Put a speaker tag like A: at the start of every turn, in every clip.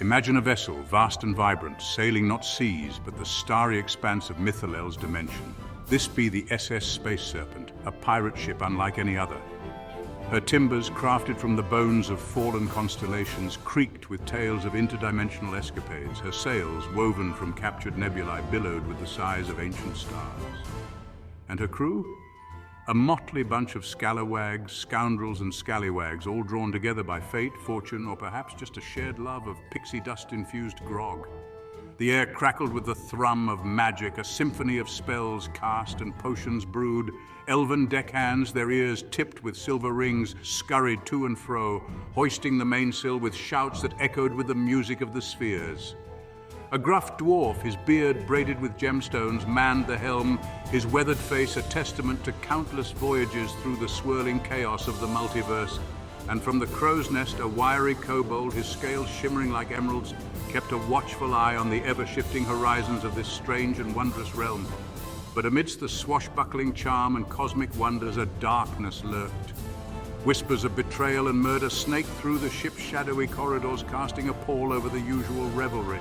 A: Imagine a vessel, vast and vibrant, sailing not seas, but the starry expanse of Mythalel's dimension. This be the SS Space Serpent, a pirate ship unlike any other. Her timbers, crafted from the bones of fallen constellations, creaked with tales of interdimensional escapades. Her sails, woven from captured nebulae, billowed with the sighs of ancient stars. And her crew? A motley bunch of scalawags, scoundrels and scallywags, all drawn together by fate, fortune, or perhaps just a shared love of pixie dust-infused grog. The air crackled with the thrum of magic, a symphony of spells cast and potions brewed. Elven deckhands, their ears tipped with silver rings, scurried to and fro, hoisting the mainsail with shouts that echoed with the music of the spheres. A gruff dwarf, his beard braided with gemstones, manned the helm, his weathered face a testament to countless voyages through the swirling chaos of the multiverse. And from the crow's nest, a wiry kobold, his scales shimmering like emeralds, kept a watchful eye on the ever-shifting horizons of this strange and wondrous realm. But amidst the swashbuckling charm and cosmic wonders, a darkness lurked. Whispers of betrayal and murder snaked through the ship's shadowy corridors, casting a pall over the usual revelry.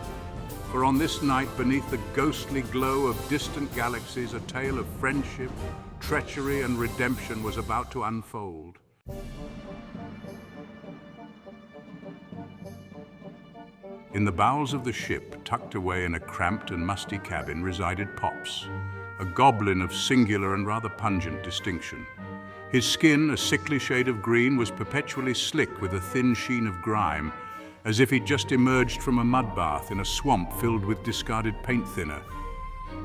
A: For on this night, beneath the ghostly glow of distant galaxies, a tale of friendship, treachery, and redemption was about to unfold. In the bowels of the ship, tucked away in a cramped and musty cabin, resided Pops, a goblin of singular and rather pungent distinction. His skin, a sickly shade of green, was perpetually slick with a thin sheen of grime, as if he'd just emerged from a mud bath in a swamp filled with discarded paint thinner.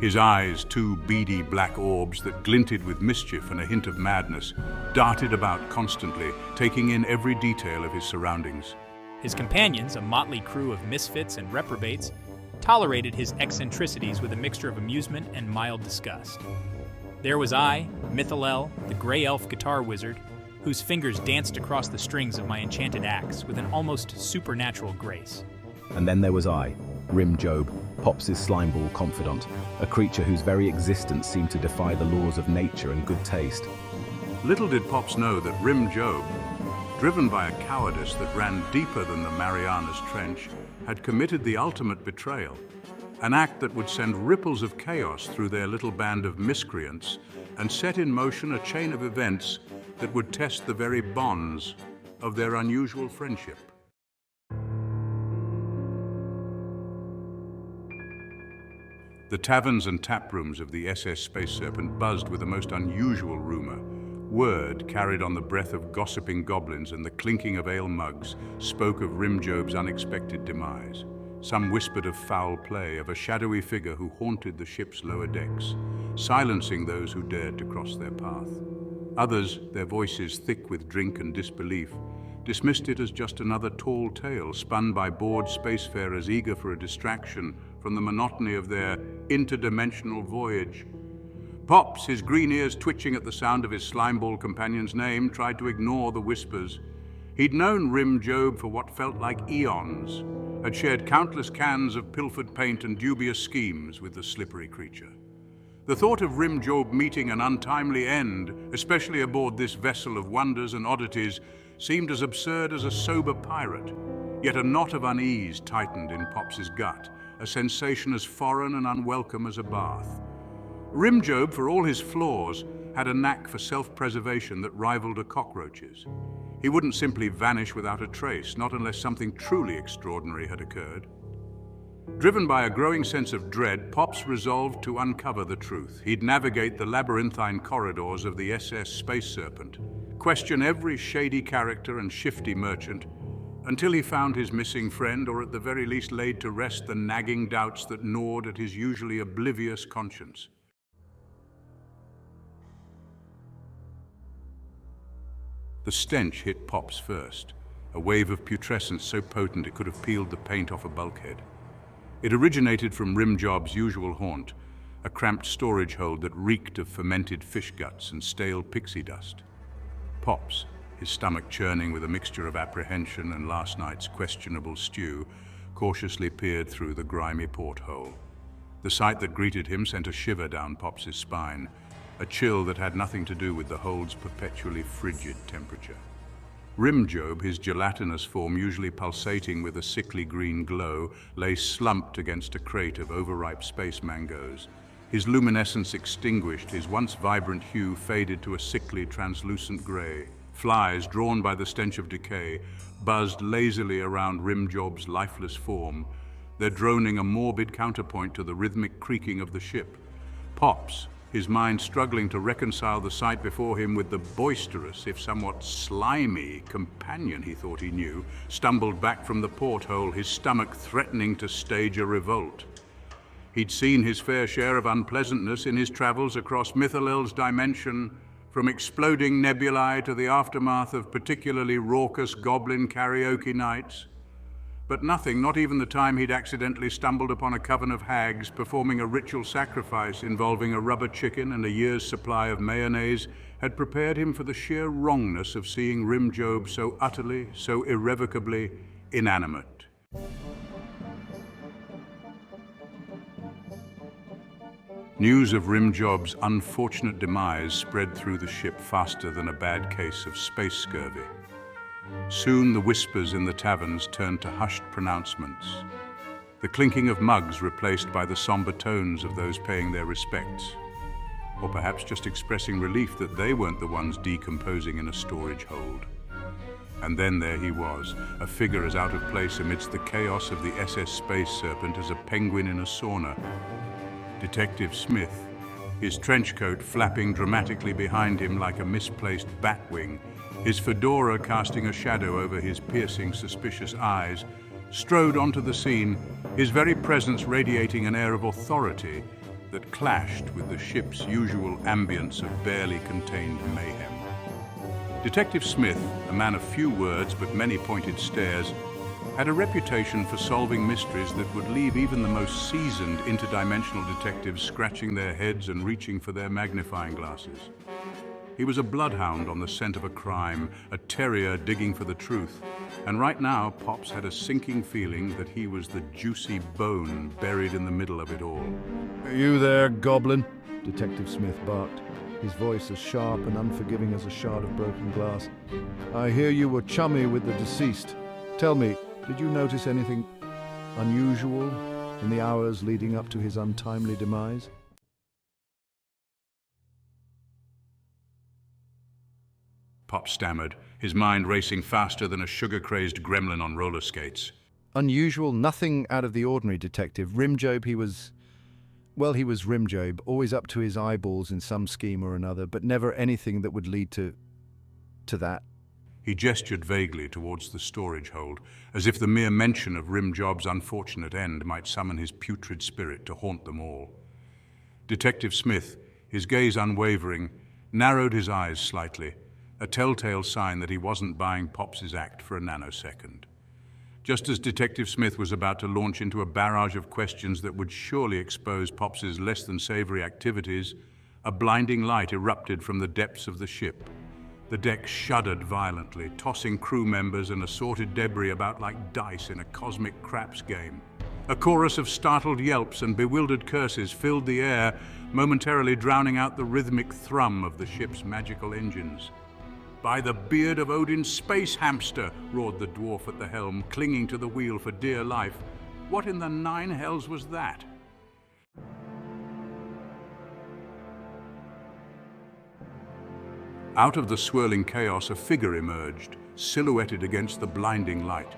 A: His eyes, two beady black orbs that glinted with mischief and a hint of madness, darted about constantly, taking in every detail of his surroundings.
B: His companions, a motley crew of misfits and reprobates, tolerated his eccentricities with a mixture of amusement and mild disgust. There was I, Mythalel, the gray elf guitar wizard, whose fingers danced across the strings of my enchanted axe with an almost supernatural grace.
C: And then there was I, Rim Job, Pops' slimeball confidant, a creature whose very existence seemed to defy the laws of nature and good taste.
A: Little did Pops know that Rim Job, driven by a cowardice that ran deeper than the Marianas Trench, had committed the ultimate betrayal, an act that would send ripples of chaos through their little band of miscreants and set in motion a chain of events that would test the very bonds of their unusual friendship. The taverns and tap rooms of the SS Space Serpent buzzed with a most unusual rumor. Word, carried on the breath of gossiping goblins and the clinking of ale mugs, spoke of Rim Job's unexpected demise. Some whispered of foul play, of a shadowy figure who haunted the ship's lower decks, silencing those who dared to cross their path. Others, their voices thick with drink and disbelief, dismissed it as just another tall tale spun by bored spacefarers eager for a distraction from the monotony of their interdimensional voyage. Pops, his green ears twitching at the sound of his slimeball companion's name, tried to ignore the whispers. He'd known Rim Job for what felt like eons, had shared countless cans of pilfered paint and dubious schemes with the slippery creature. The thought of Rim Job meeting an untimely end, especially aboard this vessel of wonders and oddities, seemed as absurd as a sober pirate. Yet a knot of unease tightened in Pops's gut, a sensation as foreign and unwelcome as a bath. Rim Job, for all his flaws, had a knack for self-preservation that rivaled a cockroach's. He wouldn't simply vanish without a trace, not unless something truly extraordinary had occurred. Driven by a growing sense of dread, Pops resolved to uncover the truth. He'd navigate the labyrinthine corridors of the SS Space Serpent, question every shady character and shifty merchant, until he found his missing friend, or at the very least laid to rest the nagging doubts that gnawed at his usually oblivious conscience. The stench hit Pops first, a wave of putrescence so potent it could have peeled the paint off a bulkhead. It originated from Rim Job's usual haunt, a cramped storage hold that reeked of fermented fish guts and stale pixie dust. Pops, his stomach churning with a mixture of apprehension and last night's questionable stew, cautiously peered through the grimy porthole. The sight that greeted him sent a shiver down Pops's spine, a chill that had nothing to do with the hold's perpetually frigid temperature. Rimjob, his gelatinous form usually pulsating with a sickly green glow, lay slumped against a crate of overripe space mangoes. His luminescence extinguished, his once vibrant hue faded to a sickly, translucent grey. Flies, drawn by the stench of decay, buzzed lazily around Rimjob's lifeless form, their droning a morbid counterpoint to the rhythmic creaking of the ship. Pops, his mind struggling to reconcile the sight before him with the boisterous, if somewhat slimy, companion he thought he knew, stumbled back from the porthole, his stomach threatening to stage a revolt. He'd seen his fair share of unpleasantness in his travels across Mythalel's dimension, from exploding nebulae to the aftermath of particularly raucous goblin karaoke nights. But nothing, not even the time he'd accidentally stumbled upon a coven of hags performing a ritual sacrifice involving a rubber chicken and a year's supply of mayonnaise, had prepared him for the sheer wrongness of seeing Rimjob so utterly, so irrevocably inanimate. News of Rimjob's unfortunate demise spread through the ship faster than a bad case of space scurvy. Soon the whispers in the taverns turned to hushed pronouncements. The clinking of mugs replaced by the somber tones of those paying their respects, or perhaps just expressing relief that they weren't the ones decomposing in a storage hold. And then there he was, a figure as out of place amidst the chaos of the SS Space Serpent as a penguin in a sauna. Detective Smith, his trench coat flapping dramatically behind him like a misplaced batwing, his fedora casting a shadow over his piercing, suspicious eyes, strode onto the scene, his very presence radiating an air of authority that clashed with the ship's usual ambience of barely contained mayhem. Detective Smith, a man of few words but many pointed stares, had a reputation for solving mysteries that would leave even the most seasoned interdimensional detectives scratching their heads and reaching for their magnifying glasses. He was a bloodhound on the scent of a crime, a terrier digging for the truth, and right now Pops had a sinking feeling that he was the juicy bone buried in the middle of it all.
D: Are you there, Goblin? Detective Smith barked, his voice as sharp and unforgiving as a shard of broken glass. I hear you were chummy with the deceased. Tell me, did you notice anything unusual in the hours leading up to his untimely demise?
A: Pop stammered, his mind racing faster than a sugar-crazed gremlin on roller skates.
D: Unusual, nothing out of the ordinary, Detective. Rimjob, he was Rimjob, always up to his eyeballs in some scheme or another, but never anything that would lead to that.
A: He gestured vaguely towards the storage hold, as if the mere mention of Rimjob's unfortunate end might summon his putrid spirit to haunt them all. Detective Smith, his gaze unwavering, narrowed his eyes slightly, a telltale sign that he wasn't buying Pops's act for a nanosecond. Just as Detective Smith was about to launch into a barrage of questions that would surely expose Pops's less than savory activities, a blinding light erupted from the depths of the ship. The deck shuddered violently, tossing crew members and assorted debris about like dice in a cosmic craps game. A chorus of startled yelps and bewildered curses filled the air, momentarily drowning out the rhythmic thrum of the ship's magical engines. "By the beard of Odin's space hamster," roared the dwarf at the helm, clinging to the wheel for dear life. What in the nine hells was that? Out of the swirling chaos, a figure emerged, silhouetted against the blinding light.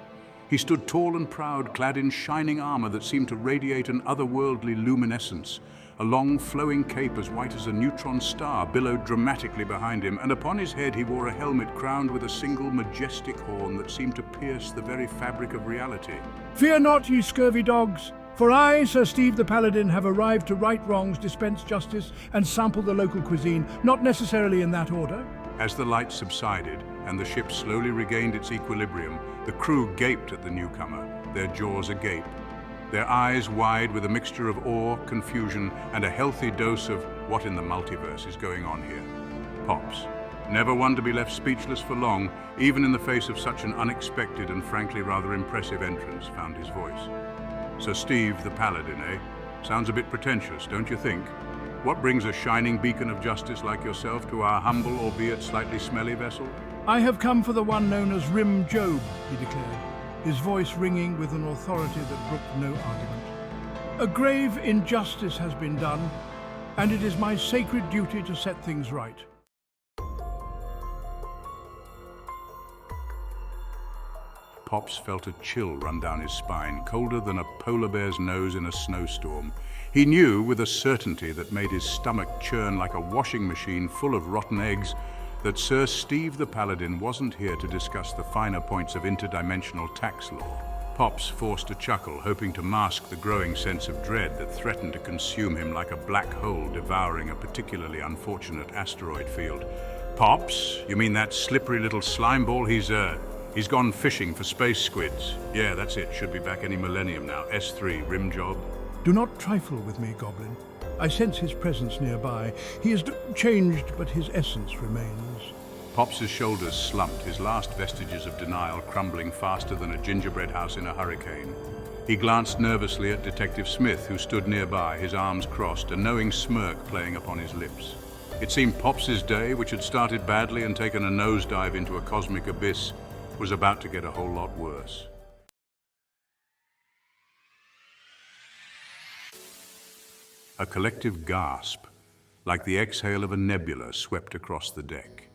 A: He stood tall and proud, clad in shining armor that seemed to radiate an otherworldly luminescence. A long, flowing cape as white as a neutron star billowed dramatically behind him, and upon his head he wore a helmet crowned with a single majestic horn that seemed to pierce the very fabric of reality.
E: "Fear not, ye scurvy dogs, for I, Sir Steve the Paladin, have arrived to right wrongs, dispense justice, and sample the local cuisine, not necessarily in that order."
A: As the light subsided and the ship slowly regained its equilibrium, the crew gaped at the newcomer, their jaws agape, their eyes wide with a mixture of awe, confusion, and a healthy dose of what in the multiverse is going on here. Pops, never one to be left speechless for long, even in the face of such an unexpected and frankly rather impressive entrance, found his voice. "Sir Steve the Paladin, eh? Sounds a bit pretentious, don't you think? What brings a shining beacon of justice like yourself to our humble, albeit slightly smelly vessel?"
E: I have come for the one known as Rim Job, he declared, his voice ringing with an authority that brooked no argument. A grave injustice has been done, and it is my sacred duty to set things right.
A: Pops felt a chill run down his spine, colder than a polar bear's nose in a snowstorm. He knew with a certainty that made his stomach churn like a washing machine full of rotten eggs that Sir Steve the Paladin wasn't here to discuss the finer points of interdimensional tax law. Pops forced a chuckle, hoping to mask the growing sense of dread that threatened to consume him like a black hole devouring a particularly unfortunate asteroid field. Pops? You mean that slippery little slime ball? He's gone fishing for space squids. Yeah, that's it. Should be back any millennium now. S3, rim job.
E: Do not trifle with me, Goblin. I sense his presence nearby. He has changed, but his essence remains.
A: Pops's shoulders slumped, his last vestiges of denial crumbling faster than a gingerbread house in a hurricane. He glanced nervously at Detective Smith, who stood nearby, his arms crossed, a knowing smirk playing upon his lips. It seemed Pops's day, which had started badly and taken a nosedive into a cosmic abyss, was about to get a whole lot worse. A collective gasp, like the exhale of a nebula, swept across the deck.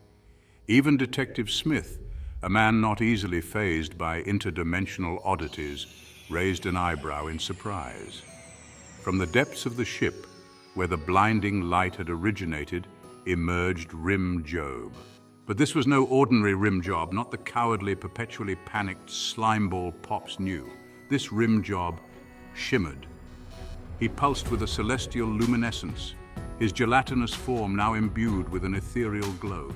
A: Even Detective Smith, a man not easily fazed by interdimensional oddities, raised an eyebrow in surprise. From the depths of the ship, where the blinding light had originated, emerged Rim Job. But this was no ordinary rim job, not the cowardly, perpetually panicked slimeball Pops knew. This rim job shimmered. He pulsed with a celestial luminescence, his gelatinous form now imbued with an ethereal glow.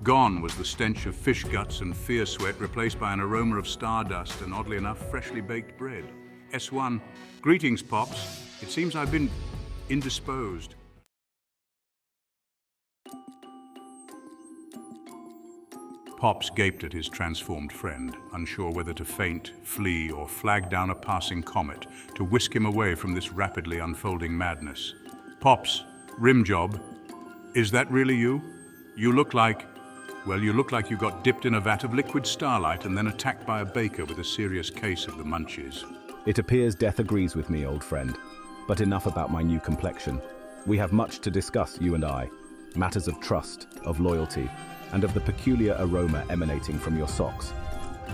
A: Gone was the stench of fish guts and fear sweat, replaced by an aroma of stardust and, oddly enough, freshly baked bread. S1, greetings, Pops. It seems I've been indisposed. Pops gaped at his transformed friend, unsure whether to faint, flee, or flag down a passing comet to whisk him away from this rapidly unfolding madness. Pops, rim job, is that really you? You look like you got dipped in a vat of liquid starlight and then attacked by a baker with a serious case of the munchies.
C: It appears death agrees with me, old friend. But enough about my new complexion. We have much to discuss, you and I. Matters of trust, of loyalty, and of the peculiar aroma emanating from your socks.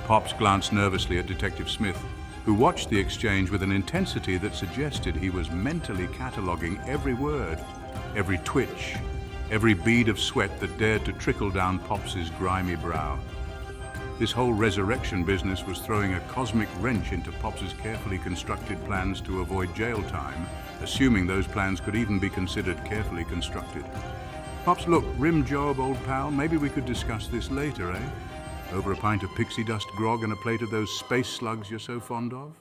A: Pops glanced nervously at Detective Smith, who watched the exchange with an intensity that suggested he was mentally cataloging every word, every twitch, every bead of sweat that dared to trickle down Pops's grimy brow. This whole resurrection business was throwing a cosmic wrench into Pops's carefully constructed plans to avoid jail time, assuming those plans could even be considered carefully constructed. Pops, look, rim job, old pal, maybe we could discuss this later, eh? Over a pint of pixie dust grog and a plate of those space slugs you're so fond of?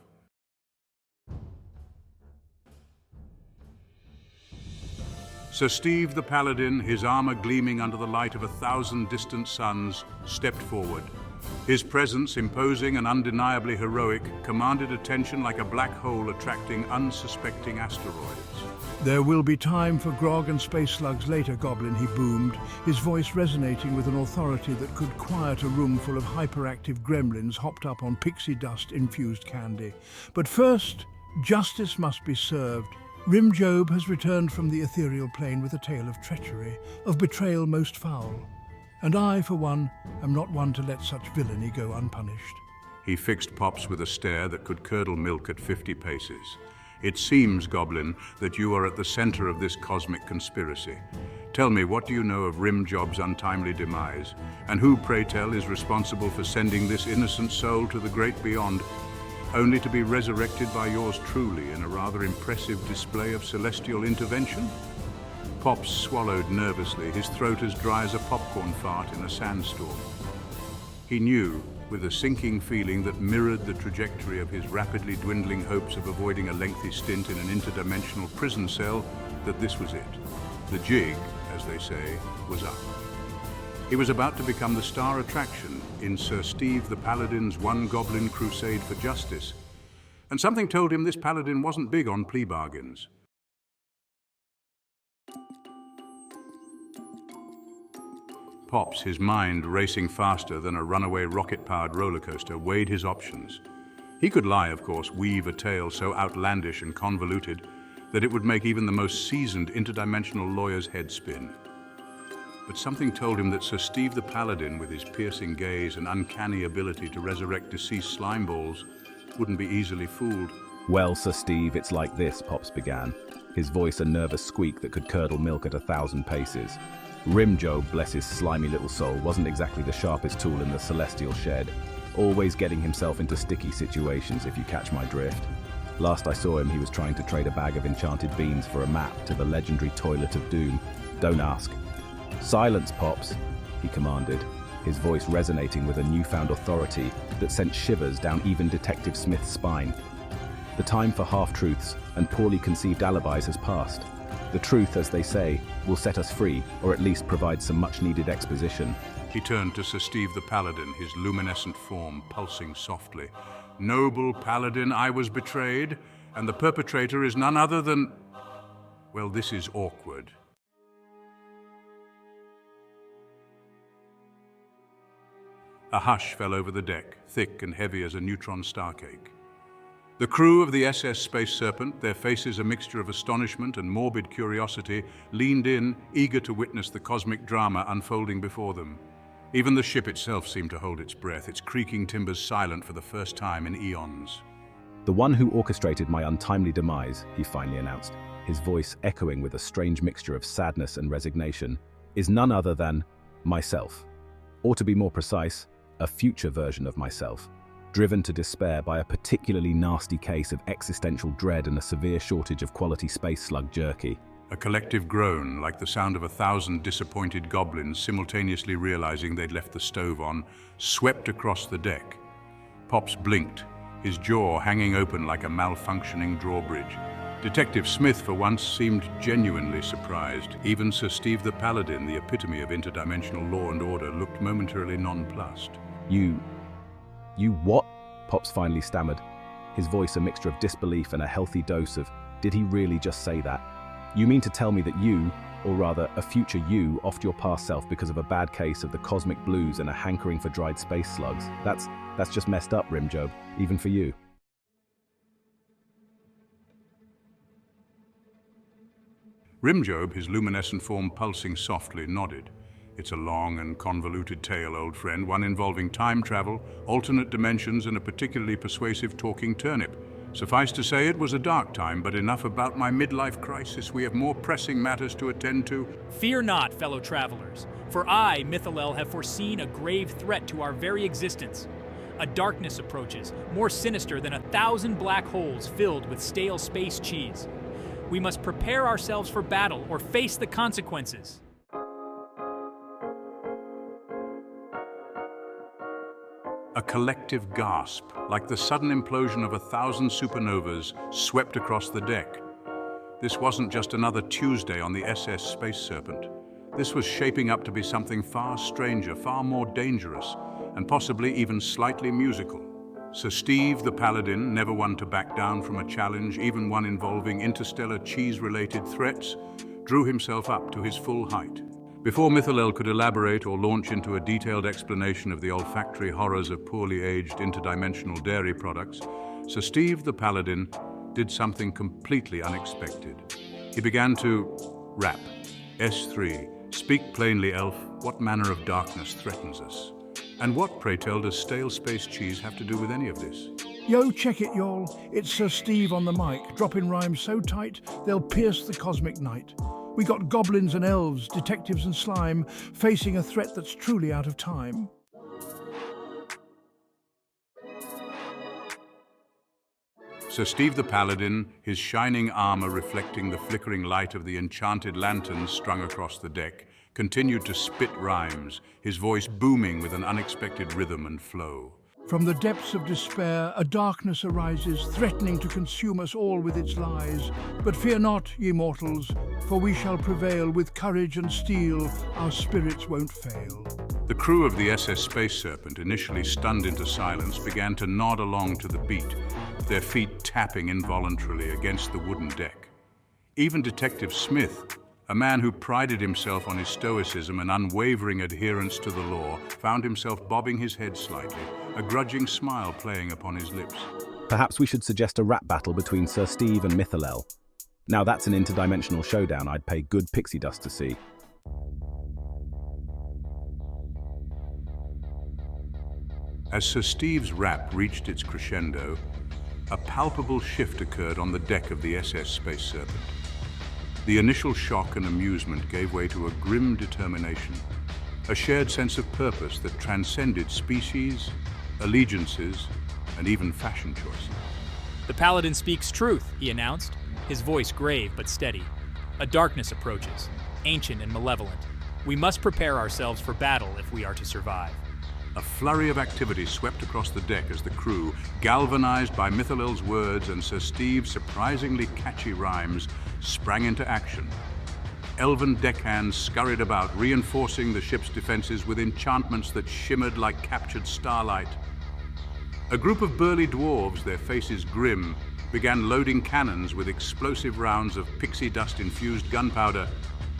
A: Sir Steve the Paladin, his armor gleaming under the light of 1,000 distant suns, stepped forward. His presence, imposing and undeniably heroic, commanded attention like a black hole attracting unsuspecting asteroids.
E: There will be time for grog and space slugs later, Goblin, he boomed, his voice resonating with an authority that could quiet a room full of hyperactive gremlins hopped up on pixie dust-infused candy. But first, justice must be served. Rim Job has returned from the ethereal plane with a tale of treachery, of betrayal most foul. And I, for one, am not one to let such villainy go unpunished.
A: He fixed Pops with a stare that could curdle milk at 50 paces. It seems, Goblin, that you are at the center of this cosmic conspiracy. Tell me, what do you know of Rim Job's untimely demise? And who, pray tell, is responsible for sending this innocent soul to the great beyond, only to be resurrected by yours truly in a rather impressive display of celestial intervention? Pops swallowed nervously, his throat as dry as a popcorn fart in a sandstorm. He knew, with a sinking feeling that mirrored the trajectory of his rapidly dwindling hopes of avoiding a lengthy stint in an interdimensional prison cell, that this was it. The jig, as they say, was up. He was about to become the star attraction in Sir Steve the Paladin's one goblin crusade for justice, and something told him this paladin wasn't big on plea bargains. Pops, his mind racing faster than a runaway rocket-powered roller coaster, weighed his options. He could lie, of course, weave a tale so outlandish and convoluted that it would make even the most seasoned interdimensional lawyer's head spin. But something told him that Sir Steve the Paladin, with his piercing gaze and uncanny ability to resurrect deceased slime balls, wouldn't be easily fooled.
C: Well, Sir Steve, it's like this, Pops began, his voice a nervous squeak that could curdle milk at 1,000 paces. Rimjob, bless his slimy little soul, wasn't exactly the sharpest tool in the celestial shed, always getting himself into sticky situations, if you catch my drift. Last I saw him, he was trying to trade a bag of enchanted beans for a map to the legendary Toilet of Doom. Don't ask. "Silence, Pops," he commanded, his voice resonating with a newfound authority that sent shivers down even Detective Smith's spine. The time for half-truths and poorly conceived alibis has passed. The truth, as they say, will set us free, or at least provide some much-needed exposition.
A: He turned to Sir Steve the Paladin, his luminescent form pulsing softly. "Noble Paladin, I was betrayed, and the perpetrator is none other than... Well, this is awkward." A hush fell over the deck, thick and heavy as a neutron star cake. The crew of the SS Space Serpent, their faces a mixture of astonishment and morbid curiosity, leaned in, eager to witness the cosmic drama unfolding before them. Even the ship itself seemed to hold its breath, its creaking timbers silent for the first time in eons.
C: "The one who orchestrated my untimely demise," he finally announced, his voice echoing with a strange mixture of sadness and resignation, "is none other than myself. Or to be more precise, a future version of myself, driven to despair by a particularly nasty case of existential dread and a severe shortage of quality space slug jerky."
A: A collective groan, like the sound of 1,000 disappointed goblins simultaneously realizing they'd left the stove on, swept across the deck. Pops blinked, his jaw hanging open like a malfunctioning drawbridge. Detective Smith, for once, seemed genuinely surprised. Even Sir Steve the Paladin, the epitome of interdimensional law and order, looked momentarily nonplussed.
C: You what?" Pops finally stammered, his voice a mixture of disbelief and a healthy dose of, did he really just say that? "You mean to tell me that you, or rather a future you, offed your past self because of a bad case of the cosmic blues and a hankering for dried space slugs? That's just messed up, Rimjob, even for you."
A: Rimjob, his luminescent form pulsing softly, nodded. "It's a long and convoluted tale, old friend, one involving time travel, alternate dimensions, and a particularly persuasive talking turnip. Suffice to say, it was a dark time, but enough about my midlife crisis. We have more pressing matters to attend to."
B: Fear not, fellow travelers, for I, Mythalel, have foreseen a grave threat to our very existence. A darkness approaches, more sinister than 1,000 black holes filled with stale space cheese. We must prepare ourselves for battle or face the consequences.
A: A collective gasp, like the sudden implosion of 1,000 supernovas, swept across the deck. This wasn't just another Tuesday on the SS Space Serpent. This was shaping up to be something far stranger, far more dangerous, and possibly even slightly musical. Sir Steve the Paladin, never one to back down from a challenge, even one involving interstellar cheese-related threats, drew himself up to his full height. Before Mythalel could elaborate or launch into a detailed explanation of the olfactory horrors of poorly aged interdimensional dairy products, Sir Steve the Paladin did something completely unexpected. He began to rap. S3, speak plainly, elf, what manner of darkness threatens us? And what, pray tell, does stale space cheese have to do with any of this?
E: Yo, check it, y'all. It's Sir Steve on the mic, dropping rhymes so tight they'll pierce the cosmic night. We got goblins and elves, detectives and slime, facing a threat that's truly out of time.
A: Sir Steve the Paladin, his shining armor reflecting the flickering light of the enchanted lanterns strung across the deck, continued to spit rhymes, his voice booming with an unexpected rhythm and flow.
E: From the depths of despair, a darkness arises, threatening to consume us all with its lies. But fear not, ye mortals, for we shall prevail. With courage and steel, our spirits won't fail.
A: The crew of the SS Space Serpent, initially stunned into silence, began to nod along to the beat, their feet tapping involuntarily against the wooden deck. Even Detective Smith, A man who prided himself on his stoicism and unwavering adherence to the law found himself bobbing his head slightly, a grudging smile playing upon his lips.
C: Perhaps we should suggest a rap battle between Sir Steve and Mythalel. Now that's an interdimensional showdown I'd pay good pixie dust to see.
A: As Sir Steve's rap reached its crescendo, a palpable shift occurred on the deck of the SS Space Serpent. The initial shock and amusement gave way to a grim determination, a shared sense of purpose that transcended species, allegiances, and even fashion choices.
B: "The Paladin speaks truth," he announced, his voice grave but steady. "A darkness approaches, ancient and malevolent. We must prepare ourselves for battle if we are to survive."
A: A flurry of activity swept across the deck as the crew, galvanized by Mythalel's words and Sir Steve's surprisingly catchy rhymes, sprang into action. Elven deckhands scurried about, reinforcing the ship's defenses with enchantments that shimmered like captured starlight. A group of burly dwarves, their faces grim, began loading cannons with explosive rounds of pixie dust-infused gunpowder.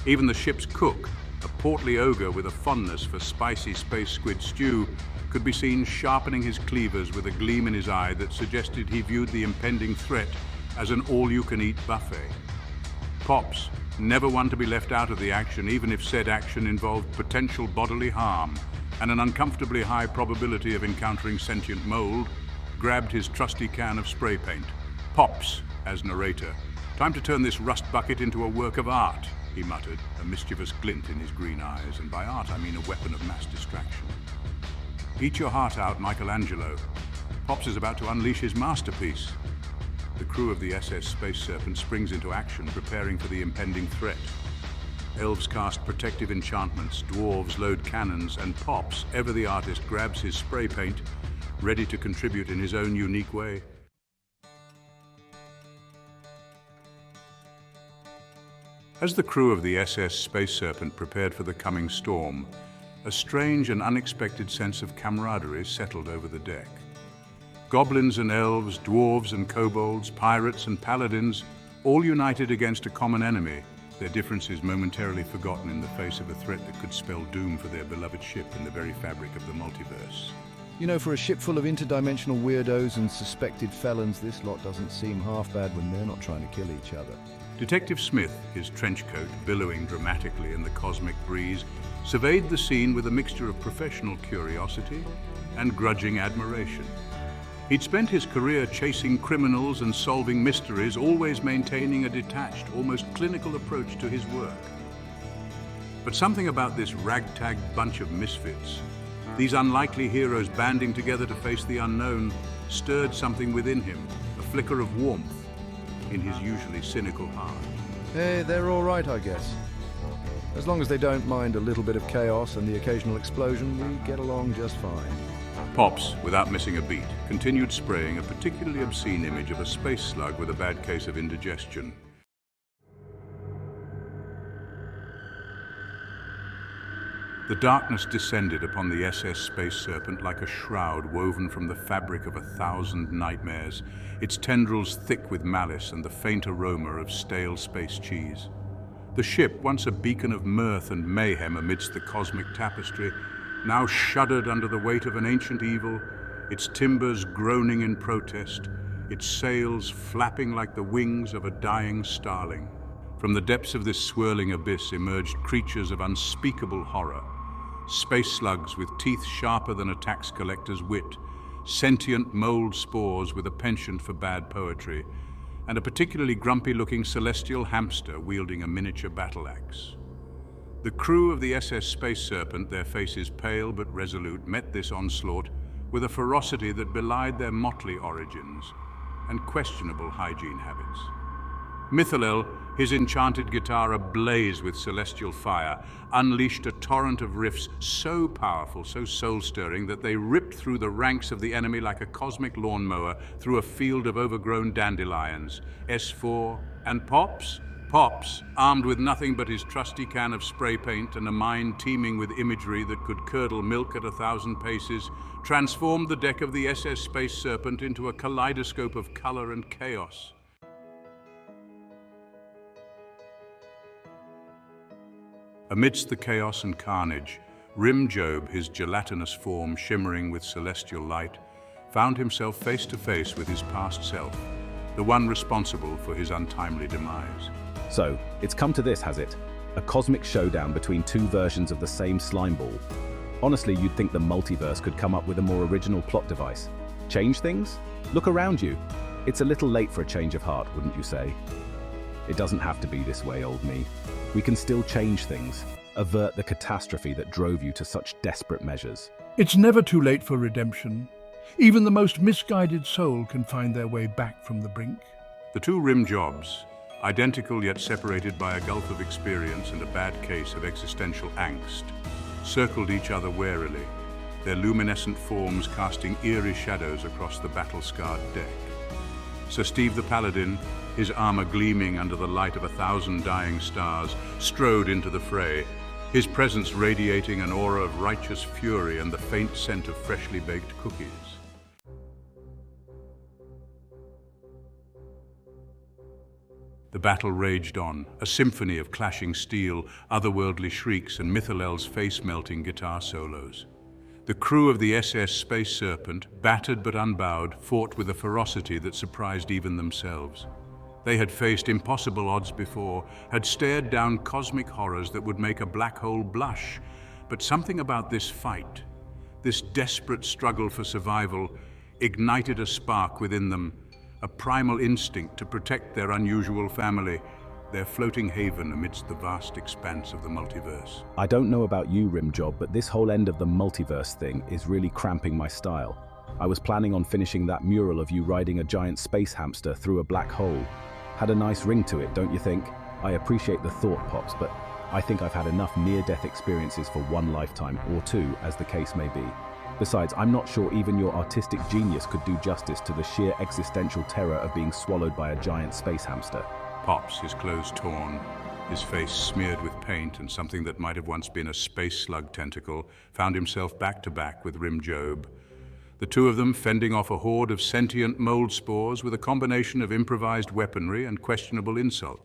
A: Even the ship's cook, a portly ogre with a fondness for spicy space squid stew, could be seen sharpening his cleavers with a gleam in his eye that suggested he viewed the impending threat as an all-you-can-eat buffet. Pops, never one to be left out of the action, even if said action involved potential bodily harm and an uncomfortably high probability of encountering sentient mold, grabbed his trusty can of spray paint. Pops, as narrator. "Time to turn this rust bucket into a work of art," he muttered, a mischievous glint in his green eyes, and by art I mean a weapon of mass distraction. "Eat your heart out, Michelangelo. Pops is about to unleash his masterpiece." The crew of the SS Space Serpent springs into action, preparing for the impending threat. Elves cast protective enchantments, dwarves load cannons, and Pops, ever the artist, grabs his spray paint, ready to contribute in his own unique way. As the crew of the SS Space Serpent prepared for the coming storm, a strange and unexpected sense of camaraderie settled over the deck. Goblins and elves, dwarves and kobolds, pirates and paladins, all united against a common enemy, their differences momentarily forgotten in the face of a threat that could spell doom for their beloved ship in the very fabric of the multiverse.
D: You know, for a ship full of interdimensional weirdos and suspected felons, this lot doesn't seem half bad when they're not trying to kill each other.
A: Detective Smith, his trench coat billowing dramatically in the cosmic breeze, surveyed the scene with a mixture of professional curiosity and grudging admiration. He'd spent his career chasing criminals and solving mysteries, always maintaining a detached, almost clinical approach to his work. But something about this ragtag bunch of misfits, these unlikely heroes banding together to face the unknown, stirred something within him, a flicker of warmth in his usually cynical heart.
D: Hey, they're all right, I guess. As long as they don't mind a little bit of chaos and the occasional explosion, we get along just fine.
A: Pops, without missing a beat, continued spraying a particularly obscene image of a space slug with a bad case of indigestion. The darkness descended upon the SS Space Serpent like a shroud woven from the fabric of 1,000 nightmares, its tendrils thick with malice and the faint aroma of stale space cheese. The ship, once a beacon of mirth and mayhem amidst the cosmic tapestry, now shuddered under the weight of an ancient evil, its timbers groaning in protest, its sails flapping like the wings of a dying starling. From the depths of this swirling abyss emerged creatures of unspeakable horror. Space slugs with teeth sharper than a tax collector's wit, sentient mold spores with a penchant for bad poetry, and a particularly grumpy-looking celestial hamster wielding a miniature battle axe. The crew of the SS Space Serpent, their faces pale but resolute, met this onslaught with a ferocity that belied their motley origins and questionable hygiene habits. Mythalel, his enchanted guitar ablaze with celestial fire, unleashed a torrent of riffs so powerful, so soul-stirring, that they ripped through the ranks of the enemy like a cosmic lawnmower through a field of overgrown dandelions. S4 and Pops? Pops, armed with nothing but his trusty can of spray paint and a mind teeming with imagery that could curdle milk at 1,000 paces, transformed the deck of the SS Space Serpent into a kaleidoscope of color and chaos. Amidst the chaos and carnage, Rim Job, his gelatinous form shimmering with celestial light, found himself face to face with his past self, the one responsible for his untimely demise.
C: So, it's come to this, has it? A cosmic showdown between two versions of the same slime ball. Honestly, you'd think the multiverse could come up with a more original plot device. Change things? Look around you. It's a little late for a change of heart, wouldn't you say? It doesn't have to be this way, old me. We can still change things, avert the catastrophe that drove you to such desperate measures.
E: It's never too late for redemption. Even the most misguided soul can find their way back from the brink.
A: The two Rim Jobs, identical yet separated by a gulf of experience and a bad case of existential angst, circled each other warily, their luminescent forms casting eerie shadows across the battle-scarred deck. Sir Steve the Paladin, his armor gleaming under the light of 1,000 dying stars, strode into the fray, his presence radiating an aura of righteous fury and the faint scent of freshly baked cookies. The battle raged on, a symphony of clashing steel, otherworldly shrieks, and Mythalel's face-melting guitar solos. The crew of the SS Space Serpent, battered but unbowed, fought with a ferocity that surprised even themselves. They had faced impossible odds before, had stared down cosmic horrors that would make a black hole blush. But something about this fight, this desperate struggle for survival, ignited a spark within them, a primal instinct to protect their unusual family, their floating haven amidst the vast expanse of the multiverse.
C: I don't know about you, Rimjob, but this whole end of the multiverse thing is really cramping my style. I was planning on finishing that mural of you riding a giant space hamster through a black hole. Had a nice ring to it, don't you think? I appreciate the thought, Pops, but I think I've had enough near-death experiences for one lifetime, or two, as the case may be. Besides, I'm not sure even your artistic genius could do justice to the sheer existential terror of being swallowed by a giant space hamster.
A: Pops, his clothes torn, his face smeared with paint and something that might have once been a space slug tentacle, found himself back to back with Rim Job. The two of them fending off a horde of sentient mold spores with a combination of improvised weaponry and questionable insults.